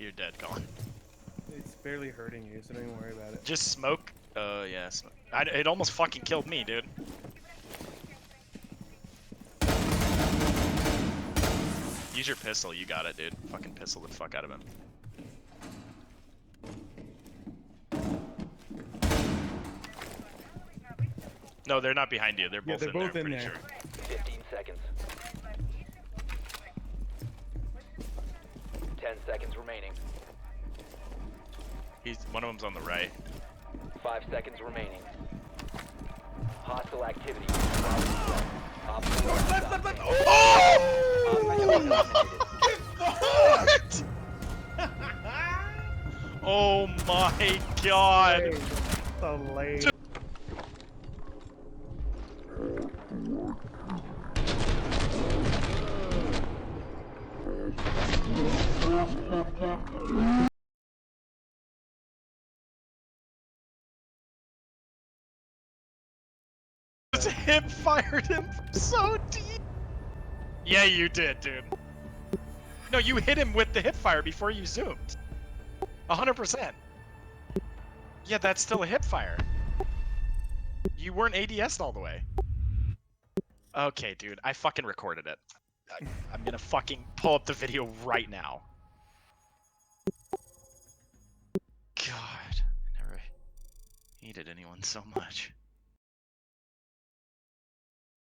You're dead, Colin. It's barely hurting you, so don't even worry about it. Just smoke. Yeah, smoke. It almost fucking killed me, dude. Use your pistol, you got it, dude. Fucking pistol the fuck out of him. No, they're not behind you. They're both, they're both in in there, there. Sure. 15 seconds. 10 seconds remaining. One of them's on the right. 5 seconds remaining. Hostile activity. What? Oh my god! So late. Just hip fired him so deep. Yeah, you did, dude. No, you hit him with the hip fire before you zoomed. 100%. Yeah, that's still a hip fire. You weren't ADS'd all the way. Okay, dude, I fucking recorded it. I'm gonna fucking pull up the video right now. God, I never hated anyone so much.